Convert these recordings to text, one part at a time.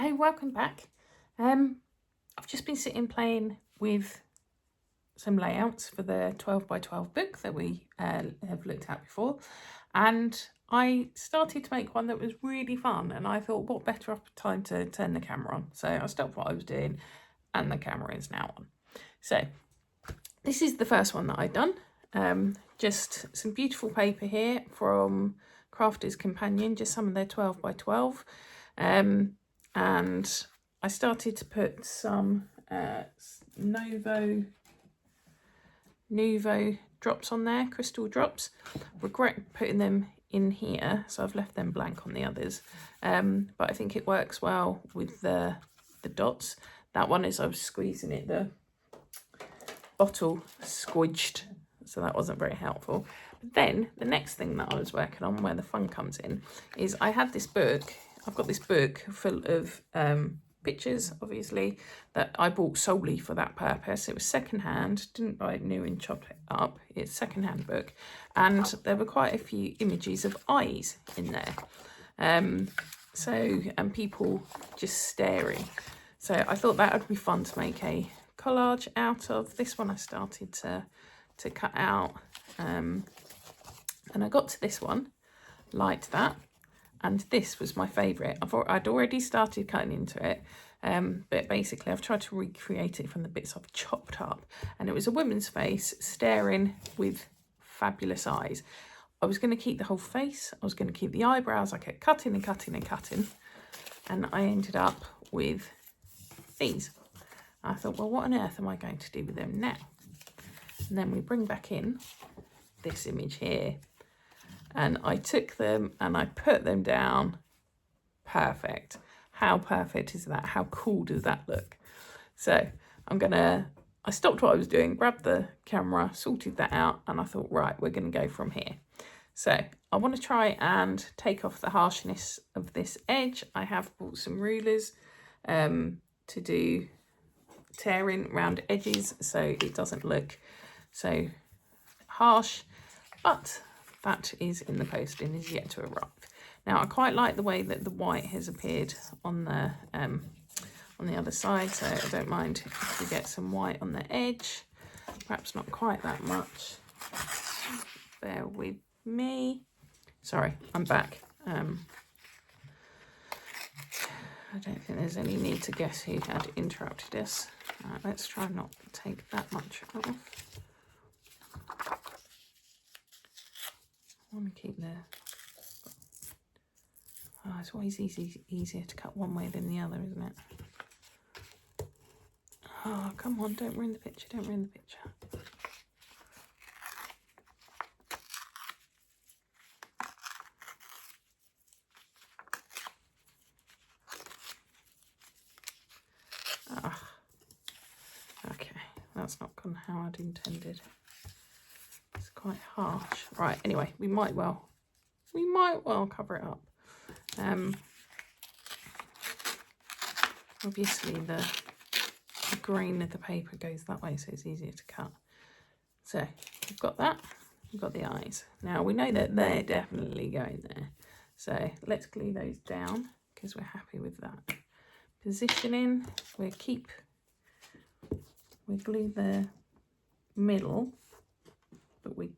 Hey, welcome back. I've just been sitting playing with some layouts for the 12 by 12 book that we have looked at before, and I started to make one that was really fun, and I thought what better time to turn the camera on. So I stopped what I was doing and the camera is now on. So this is the first one that I've done. Just some beautiful paper here from Crafter's Companion, just some of their 12 by 12. And I started to put some Nuvo drops on there, crystal drops. Regret putting them in here, so I've left them blank on the others. But I think it works well with the dots. That one is I was squeezing it, the bottle squidged, so that wasn't very helpful. But then the next thing that I was working on, where the fun comes in, is I had this book. I've got this book full of pictures, obviously, that I bought solely for that purpose. It was secondhand, didn't buy it new and chop it up. It's a secondhand book, and there were quite a few images of eyes in there. And people just staring. So I thought that would be fun to make a collage out of. This one I started to cut out, and I got to this one, liked that. And this was my favourite. I'd already started cutting into it, but basically I've tried to recreate it from the bits I've chopped up. And it was a woman's face staring with fabulous eyes. I was going to keep the whole face. I was going to keep the eyebrows. I kept cutting and cutting and cutting. And I ended up with these. I thought, well, what on earth am I going to do with them now? And then we bring back in this image here. And I took them and I put them down. Perfect. How perfect is that? How cool does that look? So I stopped what I was doing, grabbed the camera, sorted that out, and I thought, right, we're going to go from here. So I want to try and take off the harshness of this edge. I have bought some rulers to do tearing around edges so it doesn't look so harsh, but that is in the post and is yet to arrive. Now I quite like the way that the white has appeared on the other side, so I don't mind if we get some white on the edge, perhaps not quite that much. Bear with me. Sorry, I'm back. I don't think there's any need to guess who had interrupted us. Let's try not to take that much off. I want to keep the... Oh, it's always easier to cut one way than the other, isn't it? Oh, come on, don't ruin the picture, don't ruin the picture. Okay, that's not gone how I'd intended. It's quite harsh. Right, anyway, we might well cover it up. Obviously the grain of the paper goes that way, so it's easier to cut. So we've got that, we've got the eyes. Now we know that they're definitely going there. So let's glue those down because we're happy with that. Positioning, we glue the middle, but we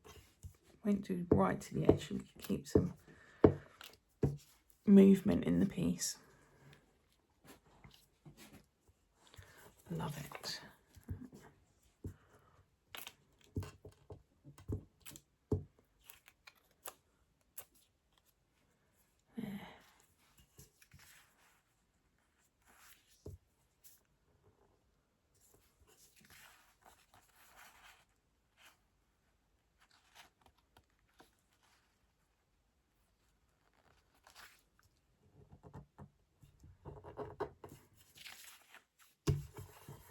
won't do right to the edge. We can keep some movement in the piece. Love it. There.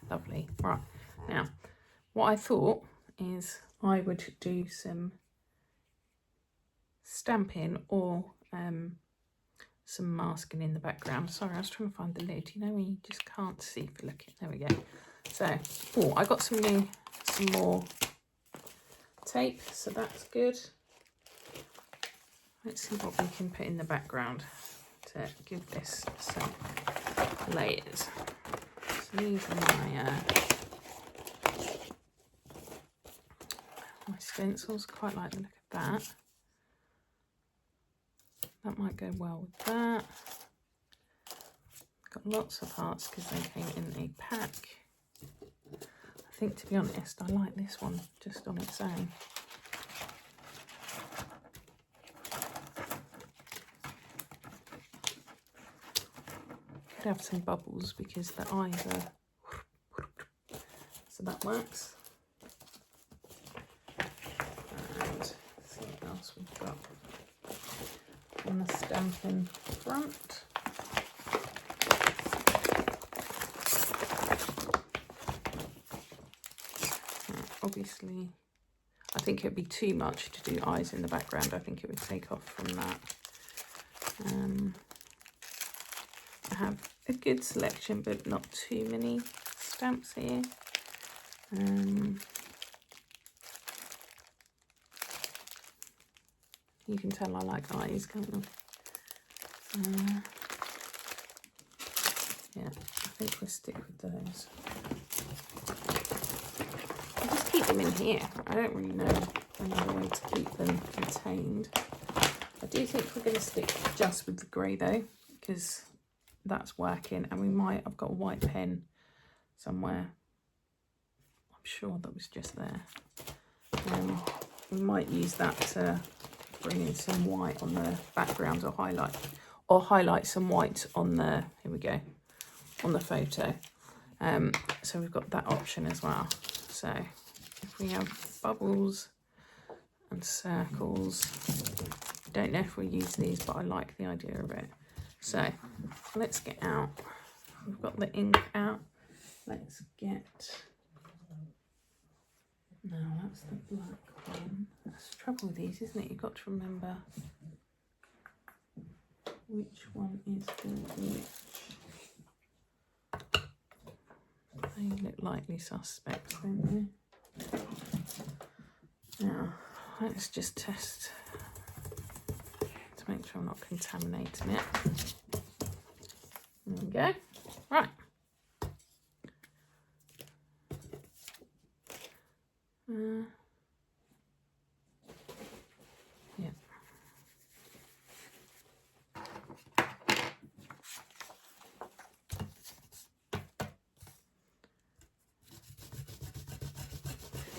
Lovely. Right, now what I thought is I would do some stamping or some masking in the background. Sorry, I was trying to find the lid. You know when you just can't see for looking. There we go. So, oh, I got some more tape, so that's good. Let's see what we can put in the background to give this some layers. So these are my stencils. Quite like the look of that. That might go well with that. Got lots of hearts because they came in a pack. I think, to be honest, I like this one just on its own. Could have some bubbles because the eyes are... So that works. And let's see what else we've got on the stamping front. Obviously, I think it would be too much to do eyes in the background. I think it would take off from that. I have a good selection, but not too many stamps here. You can tell I like eyes, can't you? Yeah, I think we'll stick with those. I'll just keep them in here. I don't really know another way to keep them contained. I do think we're going to stick just with the grey though, because that's working, and we might, I've got a white pen somewhere. I'm sure that was just there. We might use that to bring in some white on the background, or highlight some white on the, here we go, on the photo. So we've got that option as well. So if we have bubbles and circles, don't know if we'll use these, but I like the idea of it. So let's get out. We've got the ink out. Let's get, no, that's the black one. That's the trouble with these, isn't it? You've got to remember which one is the which. They look likely suspects, don't they? Now, let's just test to make sure I'm not contaminating it. There we go. Right. Yeah.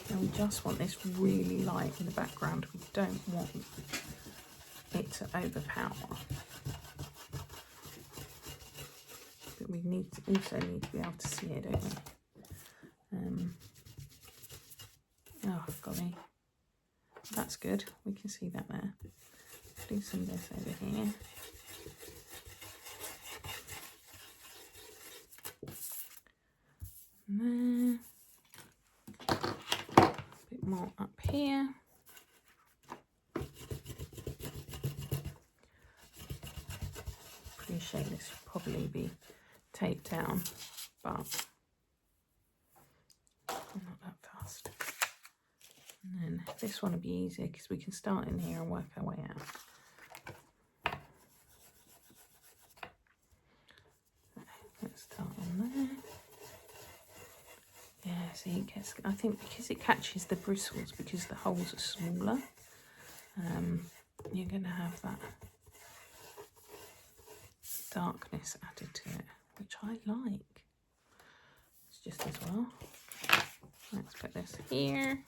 Now we just want this really light in the background. We don't want it to overpower. But we also need to be able to see it, don't we? Oh, golly. That's good. We can see that there. Do some of this over here. And then a bit more up here. Appreciate this should probably be taped down, but I'm not that fast. And then this one will be easier because we can start in here and work our way out. Let's start on there. Yeah, see, it gets, I think because it catches the bristles, because the holes are smaller, you're going to have that darkness added to it, which I like. It's just as well. Let's put this here.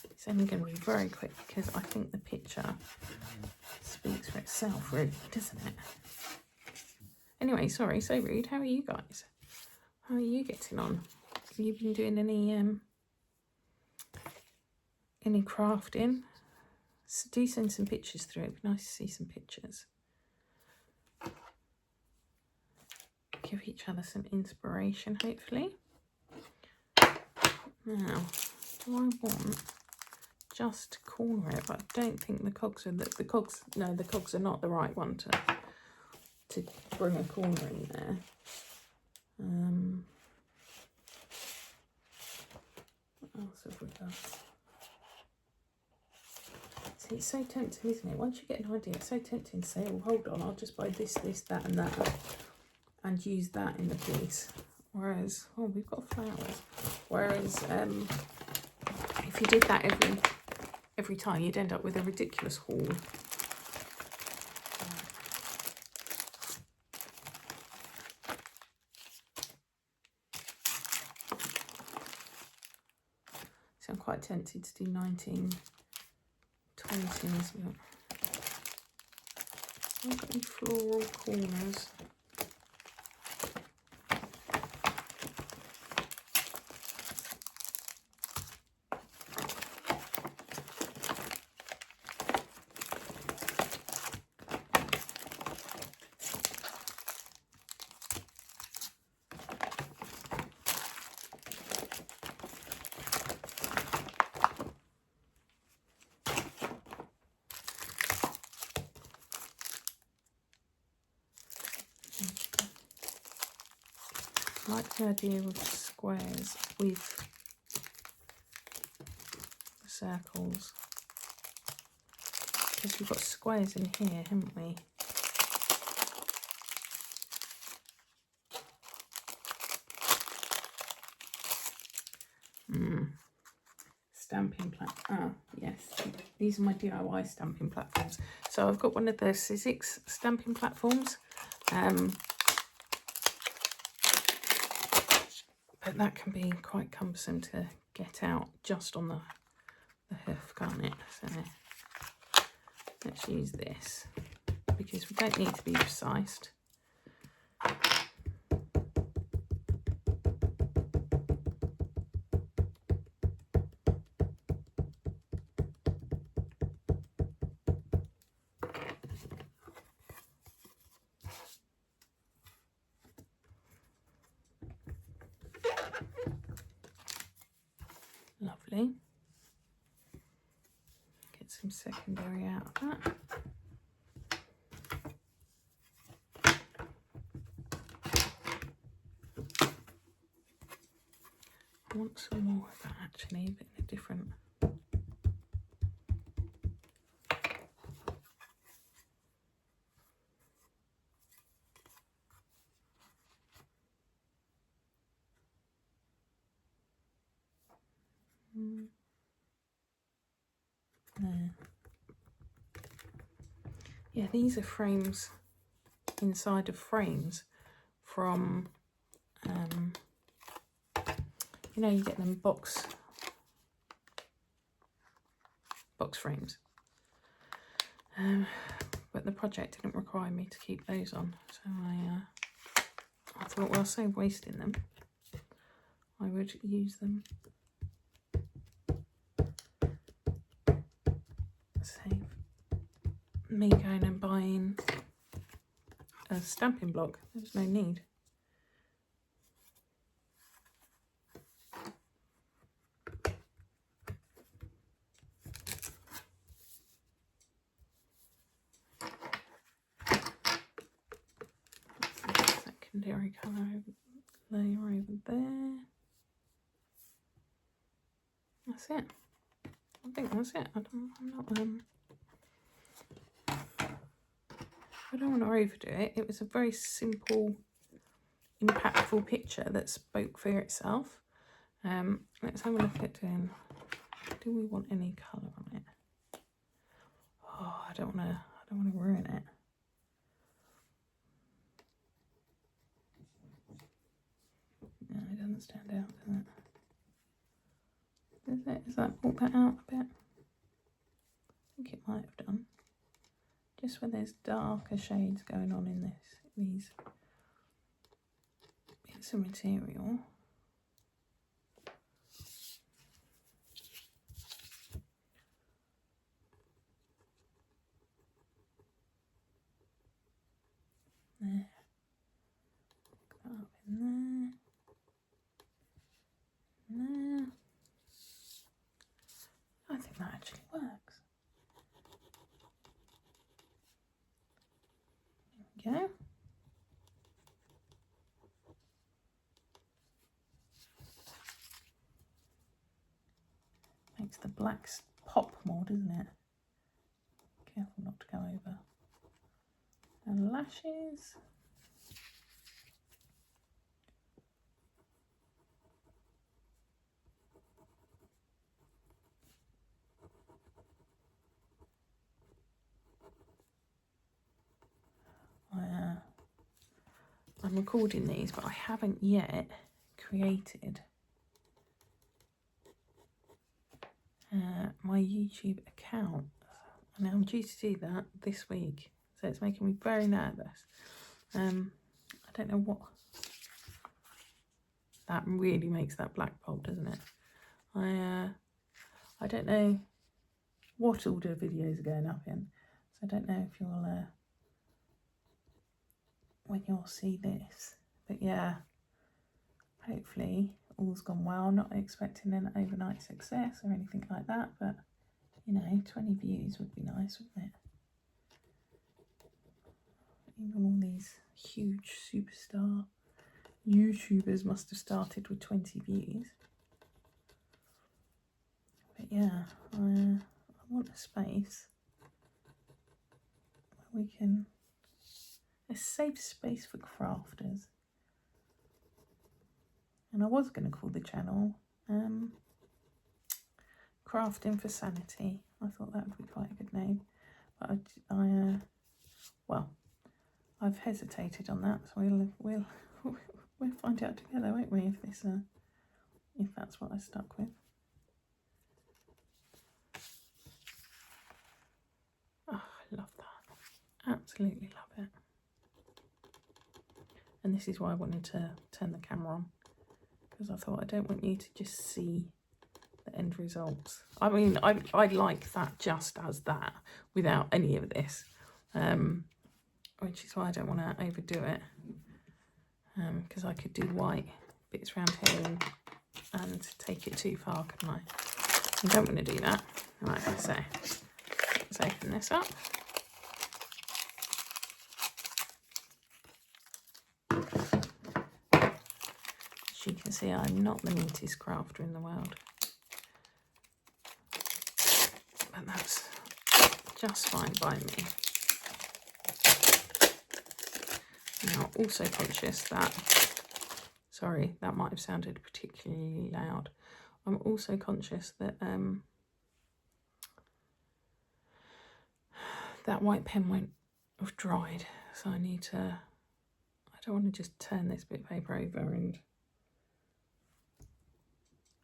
It's only going to be very quick because I think the picture speaks for itself, really, doesn't it? Anyway, sorry, so rude. How are you guys? How are you getting on? Have you been doing any crafting? So do send some pictures through. It'd be nice to see some pictures. Give each other some inspiration, hopefully. Now, do I want just to corner it? But I don't think the cogs are the cogs. No, the cogs are not the right one to bring a corner in there. What else have we done? See, it's so tempting, isn't it? Once you get an idea, it's so tempting to say, oh, hold on, I'll just buy this, this, that and that and use that in the piece. Whereas, oh, we've got flowers. Whereas if you did that every time, you'd end up with a ridiculous haul. So I'm quite tempted to do 1920s. I've got any floral corners. I like the idea of squares with circles, because we've got squares in here, haven't we? Stamping platform. Ah, yes, these are my DIY stamping platforms. So I've got one of the Sizzix stamping platforms. But that can be quite cumbersome to get out just on the hoof, can't it? So let's use this, because we don't need to be precise. Lovely. Get some secondary out of that. I want some more of that actually, but in a different. There. Yeah, these are frames inside of frames from, you know, you get them box frames. But the project didn't require me to keep those on, so I thought, well, save wasting them, I would use them. Save me going and buying a stamping block. There's no need. Secondary colour layer over there. That's it. I think that's it. I don't want to overdo it. It was a very simple, impactful picture that spoke for itself. Let's have a look at doing. Do we want any colour on it? Oh, I don't want to ruin it. No, it doesn't stand out, does it? Does it? Has that brought that out a bit? I think it might have done. Just where there's darker shades going on in these bits of material. There. Put that up in there. There. I think that actually works. There we go. makes the blacks pop more, doesn't it? Careful not to go over. And lashes. I'm recording these, but I haven't yet created my YouTube account, and I'm due to do that this week, so it's making me very nervous. I don't know what that really makes that black pop, doesn't it? I don't know what order videos are going up in, so I don't know if you'll when you'll see this, but yeah, hopefully all's gone well. Not expecting an overnight success or anything like that, but you know, 20 views would be nice, wouldn't it? Even all these huge superstar YouTubers must have started with 20 views. But yeah, I want a space where we can, a safe space for crafters. And I was going to call the channel Crafting for Sanity. I thought that would be quite a good name, but well, I've hesitated on that, so we'll find out together, won't we? If that's what I stuck with. Oh, I love that. Absolutely love it. And this is why I wanted to turn the camera on, because I thought I don't want you to just see the end results. I mean, I like that just as that, without any of this, which is why I don't want to overdo it, because I could do white bits around here and take it too far, couldn't I? I don't want to do that. Right, so let's open this up. As you can see, I'm not the neatest crafter in the world, but that's just fine by me. Now, also conscious that, sorry, that might have sounded particularly loud. I'm also conscious that that white pen won't have dried, so I need to, I don't want to just turn this bit of paper over and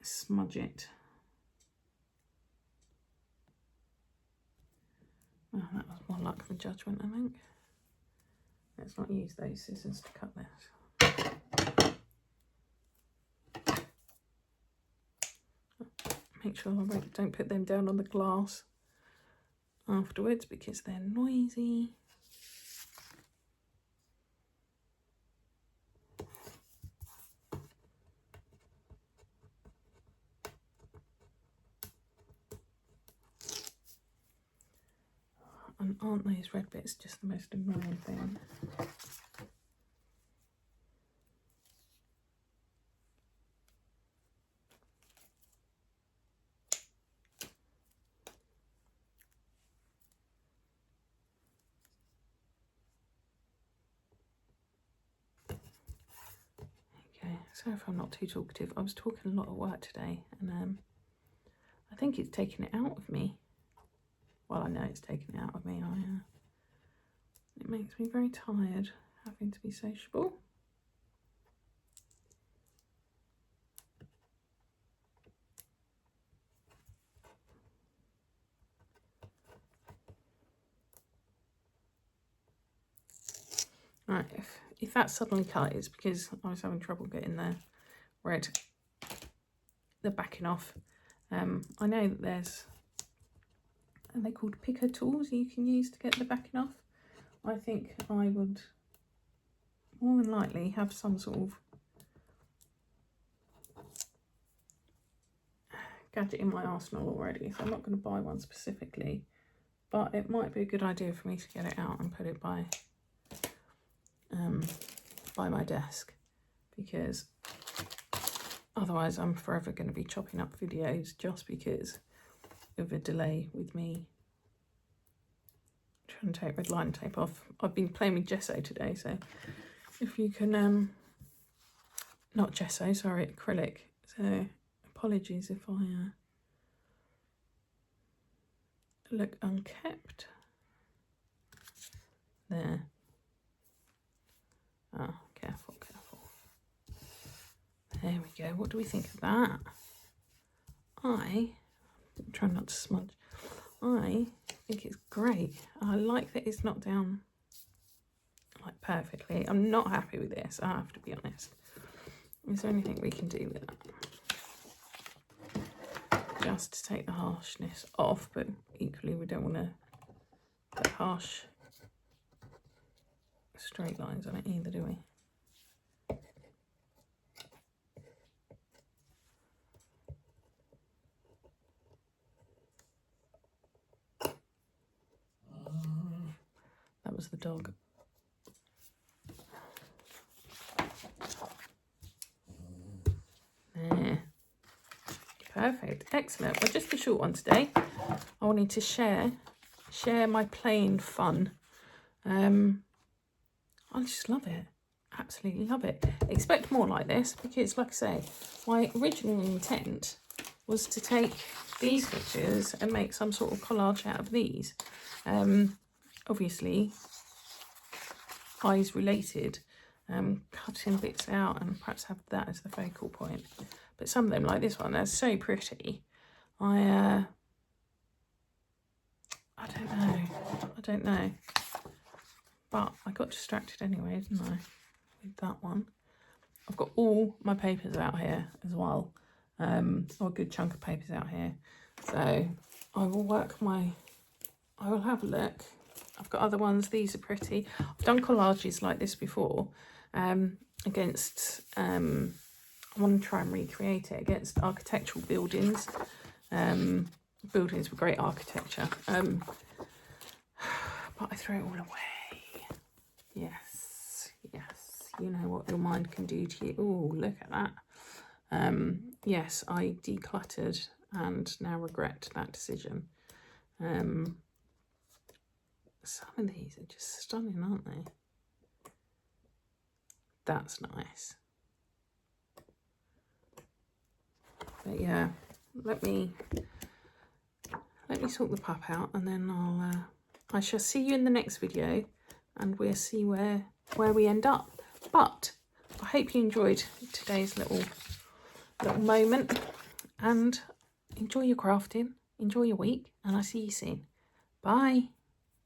smudge it. Oh, that was more luck than judgment, I think. Let's not use those scissors to cut this. Make sure I don't put them down on the glass afterwards because they're noisy. And aren't those red bits just the most annoying thing? Okay, sorry if I'm not too talkative. I was talking a lot at work today, and I think it's taken it out of me. Well, I know it's taken it out of me. It makes me very tired having to be sociable. Right, if that's suddenly cut, it's because I was having trouble getting the backing off. I know that there's, are they called picker tools you can use to get the backing off? I think I would more than likely have some sort of gadget in my arsenal already, so I'm not going to buy one specifically, but it might be a good idea for me to get it out and put it by my desk, because otherwise I'm forever going to be chopping up videos just because of a delay with me trying to take red line tape off. I've been playing with gesso today, so if you can, not gesso, sorry, acrylic. So apologies if I look unkept. There. Oh, careful, careful. There we go. What do we think of that? I try not to smudge. I think it's great. I like that it's not down like perfectly. I'm not happy with this, I have to be honest. Is there anything we can do with that? Just to take the harshness off, but equally we don't want to put harsh straight lines on it either, do we? That was the dog. There. Perfect. Excellent. Well, just a short one today. I wanted to share my playing fun. I just love it. Absolutely love it. Expect more like this because, like I say, my original intent was to take these pictures and make some sort of collage out of these. Obviously, eyes related, cutting bits out and perhaps have that as the focal point. But some of them, like this one, they're so pretty. I don't know. But I got distracted anyway, didn't I, with that one. I've got all my papers out here as well. Or a good chunk of papers out here. So I will have a look. I've got other ones. These are pretty. I've done collages like this before against, I want to try and recreate it against architectural buildings. Buildings with great architecture. But I throw it all away. Yes, you know what your mind can do to you. Oh, look at that. Yes, I decluttered and now regret that decision. Some of these are just stunning, aren't they? That's nice. But yeah, let me sort the pup out, and then I shall see you in the next video, and we'll see where we end up. But I hope you enjoyed today's little moment, and enjoy your crafting, enjoy your week, and I'll see you soon. Bye.